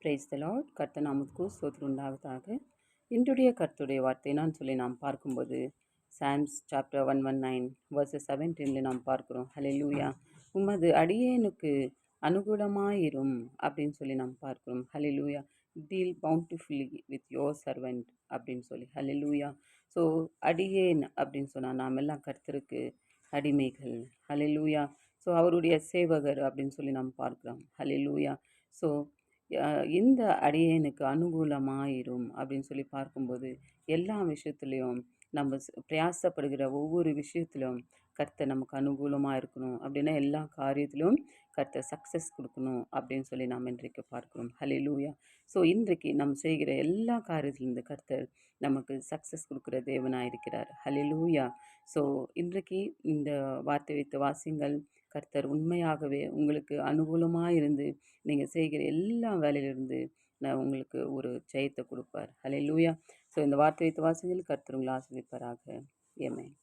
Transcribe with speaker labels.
Speaker 1: Praise the Lord. கர்த்தர் நாமத்துக்கு ஸ்தோத்திரம் உண்டாவதாக. இன்றைய கர்த்தருடைய வார்த்தை நான் சொல்லி நாம் பார்க்கும்போது சாம்ஸ் சாப்டர் 119 verses 17 நாம் பார்க்கிறோம். ஹalleluya. உமது அடியேனுக்கு அனுகூலமாயிரும் அப்படின்னு சொல்லி நாம் பார்க்கிறோம். Hallelujah. Deal bountifully with your servant அப்படின்னு சொல்லி ஹalleluya. ஸோ அடியேன் அப்படின்னு சொன்னால் நாம் எல்லாம் கர்த்தருக்கு அடிமைகள். ஹalleluya. ஸோ அவருடைய சேவகர் அப்படின்னு சொல்லி நாம் பார்க்கிறோம். ஹalleluya. ஸோ இந்த அடியேனுக்கு அனுகூலமாயிரும் அப்படின்னு சொல்லி பார்க்கும்போது எல்லா விஷயத்துலையும் நம்ம பிரயாசப்படுகிற ஒவ்வொரு விஷயத்திலும் கர்த்தர் நமக்கு அனுகூலமாக இருக்கணும் அப்படின்னா எல்லா காரியத்திலும் கர்த்தர் சக்ஸஸ் கொடுக்கணும் அப்படின்னு சொல்லி நாம் இன்றைக்கு பார்க்கிறோம். ஹalleluya. ஸோ இன்றைக்கு நம்ம செய்கிற எல்லா காரியத்திலிருந்து கர்த்தர் நமக்கு சக்ஸஸ் கொடுக்குற தேவனாக இருக்கிறார். ஹalleluya. ஸோ இன்றைக்கு இந்த வார்த்தை வைத்த வாசிங்கள். கர்த்தர் உண்மையாகவே உங்களுக்கு அனுகூலமாக இருந்து நீங்கள் செய்கிற எல்லா வேலையிலிருந்து உங்களுக்கு ஒரு ஜெயத்தை கொடுப்பார். ஹalleluya. ஸோ இந்த வார்த்தை வைத்த வாசிகள் கர்த்தர் உங்களை ஆசீர்வதிப்பாராக. ஆமென்.